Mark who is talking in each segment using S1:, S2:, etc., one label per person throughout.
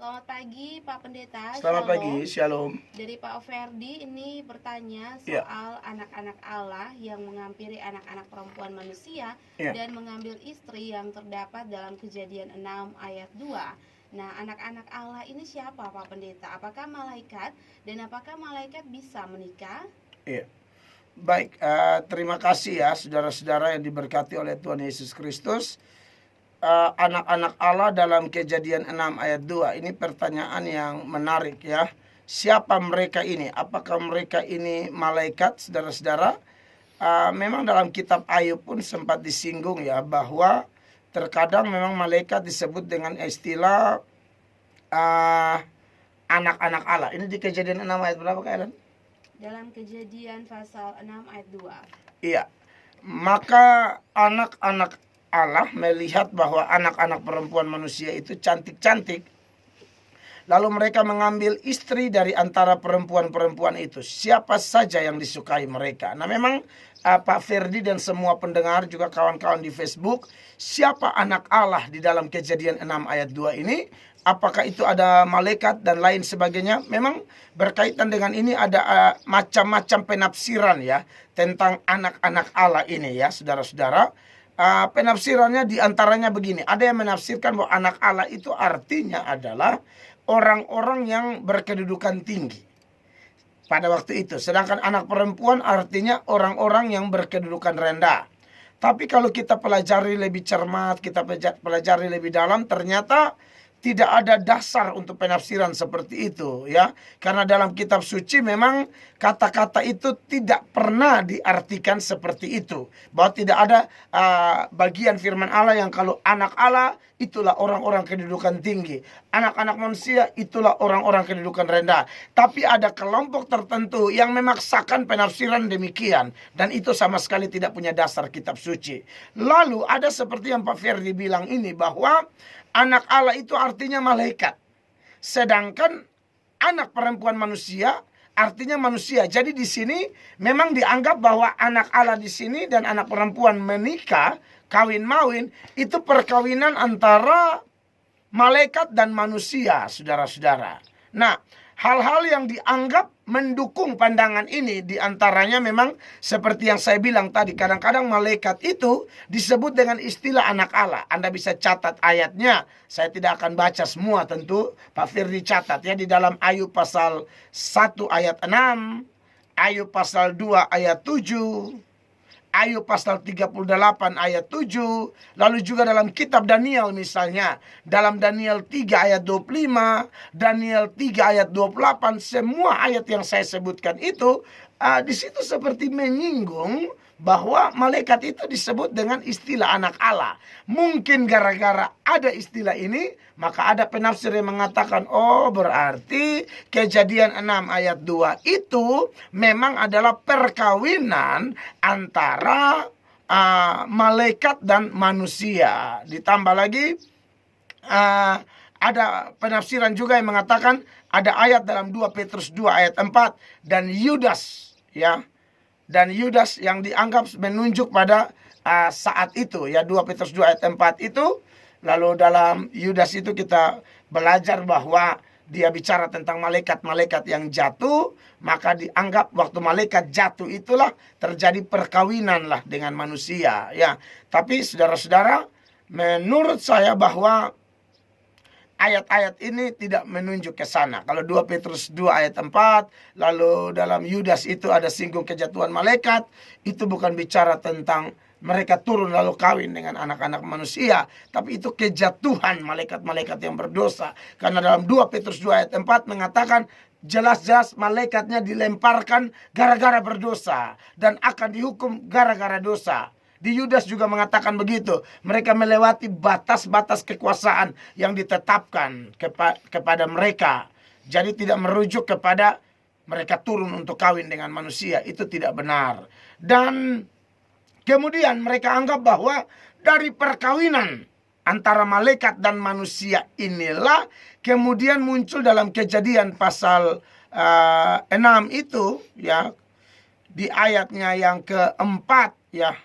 S1: Selamat pagi Pak Pendeta.
S2: Selamat
S1: Shalom.
S2: pagi, Shalom.
S1: Dari Pak Ferdi ini bertanya
S2: Ya.
S1: soal anak-anak Allah yang menghampiri anak-anak perempuan manusia
S2: Ya.
S1: dan mengambil istri yang terdapat dalam Kejadian 6 ayat 2. Nah, anak-anak Allah ini siapa Pak Pendeta? Apakah malaikat dan apakah malaikat bisa menikah?
S2: Iya. Baik, terima kasih ya saudara-saudara yang diberkati oleh Tuhan Yesus Kristus. Anak-anak Allah dalam Kejadian 6 ayat 2 ini pertanyaan yang menarik ya. Siapa mereka ini? Apakah mereka ini malaikat, saudara-saudara? Memang dalam kitab Ayub pun sempat disinggung ya, bahwa terkadang memang malaikat disebut dengan istilah anak-anak Allah. Ini di Kejadian 6 ayat berapa, Kak Ellen?
S1: Dalam Kejadian pasal 6 ayat 2.
S2: Iya. Maka anak-anak Allah melihat bahwa anak-anak perempuan manusia itu cantik-cantik. Lalu mereka mengambil istri dari antara perempuan-perempuan itu. Siapa saja yang disukai mereka. Nah memang Pak Ferdi dan semua pendengar juga kawan-kawan di Facebook, siapa anak Allah di dalam Kejadian 6 ayat 2 ini? Apakah itu ada malaikat dan lain sebagainya? Memang berkaitan dengan ini ada macam-macam penafsiran ya tentang anak-anak Allah ini ya saudara-saudara. Penafsirannya diantaranya begini. Ada yang menafsirkan bahwa anak Allah itu artinya adalah orang-orang yang berkedudukan tinggi pada waktu itu. Sedangkan anak perempuan artinya orang-orang yang berkedudukan rendah. Tapi kalau kita pelajari lebih cermat, kita pelajari lebih dalam, ternyata tidak ada dasar untuk penafsiran seperti itu ya. Karena dalam kitab suci memang kata-kata itu tidak pernah diartikan seperti itu. Bahwa tidak ada bagian firman Allah yang kalau anak Allah itulah orang-orang kedudukan tinggi. Anak-anak manusia itulah orang-orang kedudukan rendah. Tapi ada kelompok tertentu yang memaksakan penafsiran demikian. Dan itu sama sekali tidak punya dasar kitab suci. Lalu ada seperti yang Pak Ferdi bilang ini bahwa anak Allah itu artinya malaikat. Sedangkan anak perempuan manusia artinya manusia. Jadi di sini memang dianggap bahwa anak Allah di sini dan anak perempuan menikah, kawin mawin, itu perkawinan antara malaikat dan manusia, saudara-saudara. Nah, hal-hal yang dianggap mendukung pandangan ini diantaranya memang seperti yang saya bilang tadi, kadang-kadang malaikat itu disebut dengan istilah anak Allah. Anda bisa catat ayatnya. Saya tidak akan baca semua tentu. Pak Firdi catat ya di dalam Ayub pasal 1 ayat 6, Ayub pasal 2 ayat 7, Ayub pasal 38 ayat 7. Lalu juga dalam kitab Daniel misalnya, dalam Daniel 3 ayat 25, Daniel 3 ayat 28, semua ayat yang saya sebutkan itu di situ seperti menyinggung bahwa malaikat itu disebut dengan istilah anak Allah. Mungkin gara-gara ada istilah ini, maka ada penafsir yang mengatakan, oh berarti Kejadian 6 ayat 2 itu memang adalah perkawinan antara malaikat dan manusia. Ditambah lagi ada penafsiran juga yang mengatakan ada ayat dalam 2 Petrus 2 ayat 4 dan Yudas ya. Dan Yudas yang dianggap menunjuk pada saat itu ya, 2 Petrus 2 ayat 4 itu. Lalu dalam Yudas itu kita belajar bahwa dia bicara tentang malaikat-malaikat yang jatuh. Maka dianggap waktu malaikat jatuh itulah terjadi perkawinan lah dengan manusia ya. Tapi saudara-saudara, menurut saya bahwa ayat-ayat ini tidak menunjuk ke sana. Kalau 2 Petrus 2 ayat 4, lalu dalam Yudas itu ada singgung kejatuhan malaikat, itu bukan bicara tentang mereka turun lalu kawin dengan anak-anak manusia, tapi itu kejatuhan malaikat-malaikat yang berdosa. Karena dalam 2 Petrus 2 ayat 4 mengatakan jelas-jelas malaikatnya dilemparkan gara-gara berdosa dan akan dihukum gara-gara dosa. Di Yudas juga mengatakan begitu. Mereka melewati batas-batas kekuasaan yang ditetapkan kepada mereka. Jadi tidak merujuk kepada mereka turun untuk kawin dengan manusia. Itu tidak benar. Dan kemudian mereka anggap bahwa dari perkawinan antara malaikat dan manusia inilah kemudian muncul dalam Kejadian pasal 6 itu ya, di ayatnya yang keempat ya.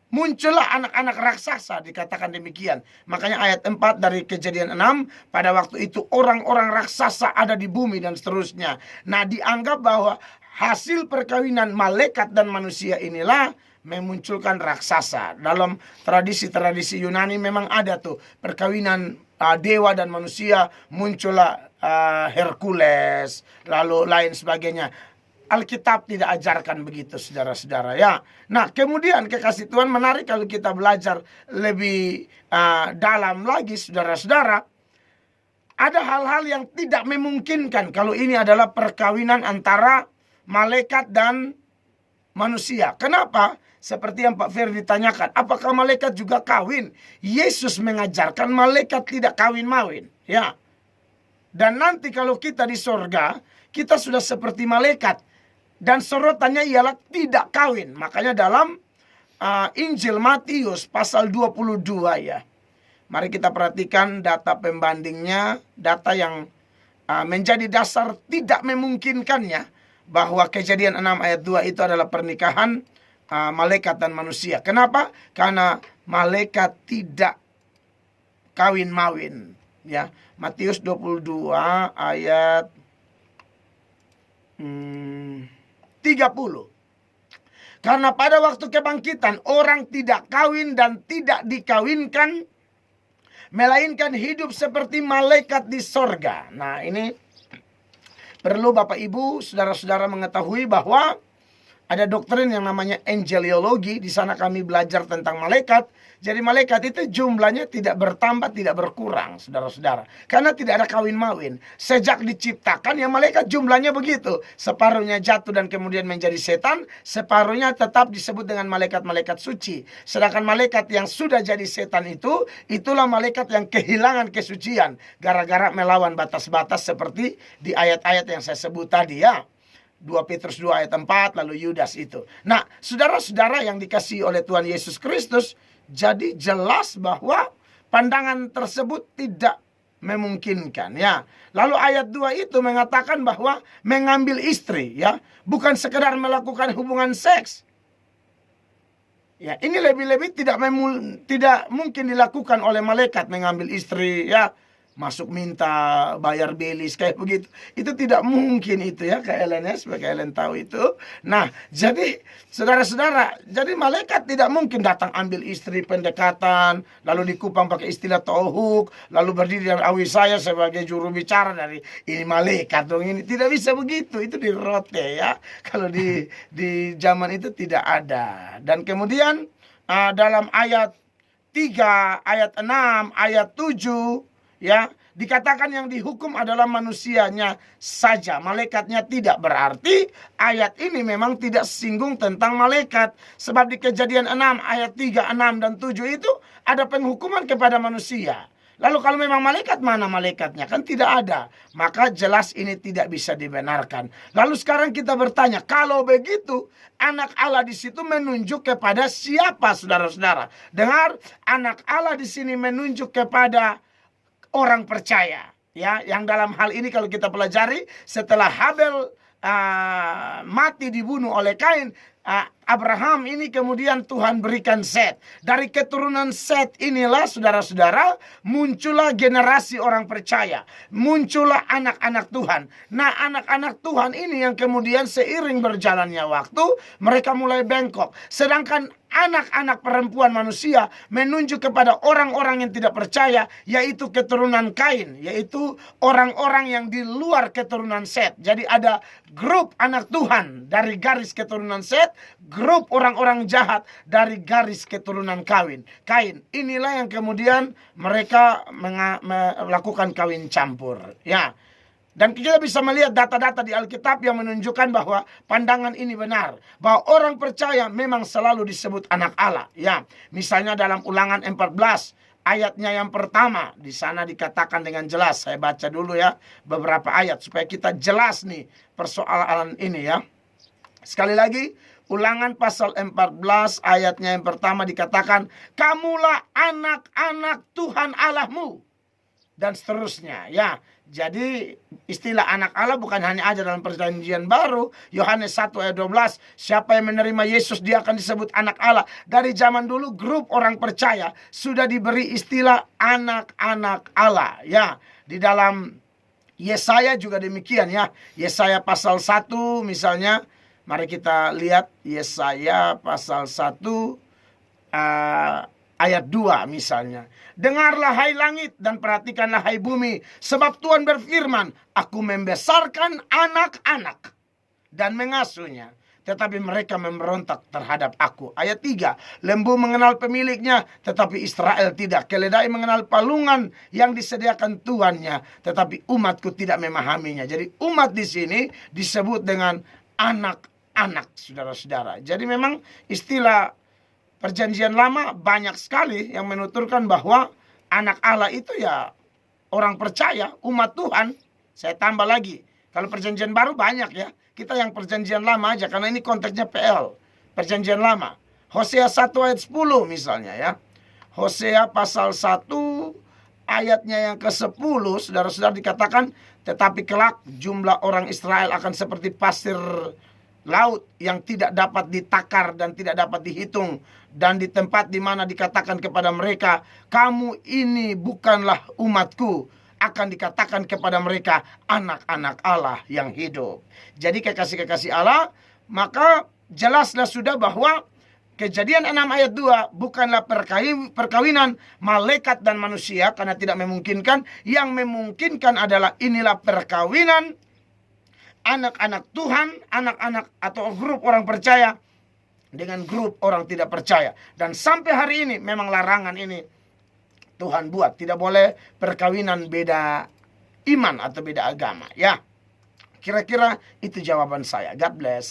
S2: muncullah anak-anak raksasa, dikatakan demikian. Makanya ayat 4 dari Kejadian 6, pada waktu itu orang-orang raksasa ada di bumi dan seterusnya. Nah, dianggap bahwa hasil perkawinan malaikat dan manusia inilah memunculkan raksasa. Dalam tradisi-tradisi Yunani memang ada tuh perkawinan dewa dan manusia, muncullah Hercules, lalu lain sebagainya. Alkitab tidak ajarkan begitu, saudara-saudara, ya. Nah, kemudian kekasih Tuhan, menarik kalau kita belajar lebih dalam lagi, saudara-saudara. Ada hal-hal yang tidak memungkinkan kalau ini adalah perkawinan antara malaikat dan manusia. Kenapa? Seperti yang Pak Ferdi ditanyakan, apakah malaikat juga kawin? Yesus mengajarkan malaikat tidak kawin-mawin, ya. Dan nanti kalau kita di sorga, kita sudah seperti malaikat. Dan sorotannya ialah tidak kawin. Makanya dalam Injil Matius pasal 22, ya. Mari kita perhatikan data pembandingnya, data yang menjadi dasar tidak memungkinkannya bahwa Kejadian 6 ayat 2 itu adalah pernikahan malaikat dan manusia. Kenapa? Karena malaikat tidak kawin-mawin, ya. Matius 22 ayat 30. Karena pada waktu kebangkitan orang tidak kawin dan tidak dikawinkan, melainkan hidup seperti malaikat di sorga. Nah, ini perlu Bapak Ibu, saudara-saudara mengetahui bahwa ada doktrin yang namanya angeliologi. Di sana kami belajar tentang malaikat. Jadi malaikat itu jumlahnya tidak bertambah, tidak berkurang, saudara-saudara. Karena tidak ada kawin-mawin. Sejak diciptakan, ya malaikat jumlahnya begitu. Separuhnya jatuh dan kemudian menjadi setan. Separuhnya tetap disebut dengan malaikat-malaikat suci. Sedangkan malaikat yang sudah jadi setan itu, itulah malaikat yang kehilangan kesucian. Gara-gara melawan batas-batas seperti di ayat-ayat yang saya sebut tadi, ya. 2 Petrus 2 ayat 4, lalu Yudas itu. Nah, saudara-saudara yang dikasihi oleh Tuhan Yesus Kristus, jadi jelas bahwa pandangan tersebut tidak memungkinkan, ya. Lalu ayat 2 itu mengatakan bahwa mengambil istri, ya, bukan sekedar melakukan hubungan seks. Ya, ini lebih-lebih tidak mungkin dilakukan oleh malaikat, mengambil istri, ya. Masuk minta bayar belis kayak begitu, itu tidak mungkin itu, ya, KLN, sebagai kalian tahu itu. Nah, jadi saudara-saudara, jadi malaikat tidak mungkin datang ambil istri pendekatan lalu dikupang pakai istilah tohuk, lalu berdiri dan awi saya sebagai juru bicara dari ini malaikat dong, ini tidak bisa begitu, itu di rote, ya. Kalau di zaman itu tidak ada. Dan kemudian dalam ayat 3, ayat 6, ayat 7, ya, dikatakan yang dihukum adalah manusianya saja, malaikatnya tidak. Berarti ayat ini memang tidak singgung tentang malaikat. Sebab di Kejadian 6 ayat 3, 6 dan 7 itu ada penghukuman kepada manusia. Lalu kalau memang malaikat, mana malaikatnya? Kan tidak ada. Maka jelas ini tidak bisa dibenarkan. Lalu sekarang kita bertanya, kalau begitu anak Allah di situ menunjuk kepada siapa, saudara-saudara? Dengar, anak Allah di sini menunjuk kepada orang percaya, ya, yang dalam hal ini kalau kita pelajari setelah Habel mati dibunuh oleh Kain, Abraham ini kemudian Tuhan berikan Set. Dari keturunan Set inilah, saudara-saudara, muncullah generasi orang percaya, muncullah anak-anak Tuhan. Nah, anak-anak Tuhan ini yang kemudian seiring berjalannya waktu mereka mulai bengkok. Sedangkan anak-anak perempuan manusia menunjuk kepada orang-orang yang tidak percaya, yaitu keturunan Kain, yaitu orang-orang yang di luar keturunan Set. Jadi ada grup anak Tuhan dari garis keturunan Set, grup orang-orang jahat dari garis keturunan Kain. Inilah yang kemudian mereka melakukan kawin campur, ya. Dan kita bisa melihat data-data di Alkitab yang menunjukkan bahwa pandangan ini benar. Bahwa orang percaya memang selalu disebut anak Allah, ya. Misalnya dalam Ulangan 14 ayatnya yang pertama, di sana dikatakan dengan jelas. Saya baca dulu, ya, beberapa ayat supaya kita jelas nih persoalan ini, ya. Sekali lagi, Ulangan pasal 14 ayatnya yang pertama dikatakan, kamulah anak-anak Tuhan Allahmu. Dan seterusnya, ya. Jadi istilah anak Allah bukan hanya ada dalam perjanjian baru. Yohanes 1 ayat 12, siapa yang menerima Yesus dia akan disebut anak Allah. Dari zaman dulu grup orang percaya sudah diberi istilah anak-anak Allah. Ya, di dalam Yesaya juga demikian ya. Yesaya pasal 1 misalnya. Mari kita lihat Yesaya pasal 1 ayat 2 misalnya. Dengarlah hai langit dan perhatikanlah hai bumi. Sebab Tuhan berfirman, aku membesarkan anak-anak dan mengasuhnya. Tetapi mereka memberontak terhadap aku. Ayat 3. Lembu mengenal pemiliknya, tetapi Israel tidak. Keledai mengenal palungan yang disediakan tuannya, tetapi umatku tidak memahaminya. Jadi umat di sini disebut dengan anak-anak, saudara-saudara. Jadi memang istilah Perjanjian Lama banyak sekali yang menuturkan bahwa anak Allah itu ya orang percaya, umat Tuhan. Saya tambah lagi, kalau Perjanjian Baru banyak ya. Kita yang Perjanjian Lama aja, karena ini konteksnya PL, Perjanjian Lama. Hosea 1 ayat 10 misalnya ya. Hosea pasal 1 ayatnya yang ke-10, saudara-saudara, dikatakan, tetapi kelak jumlah orang Israel akan seperti pasir laut yang tidak dapat ditakar dan tidak dapat dihitung. Dan di tempat di mana dikatakan kepada mereka, kamu ini bukanlah umatku, akan dikatakan kepada mereka anak-anak Allah yang hidup. Jadi kekasih-kekasih Allah, maka jelaslah sudah bahwa Kejadian 6 ayat 2 bukanlah perkawinan malaikat dan manusia, karena tidak memungkinkan. Yang memungkinkan adalah inilah perkawinan anak-anak Tuhan, anak-anak atau grup orang percaya dengan grup orang tidak percaya. Dan sampai hari ini memang larangan ini Tuhan buat. Tidak boleh perkawinan beda iman atau beda agama. Ya, kira-kira itu jawaban saya. God bless.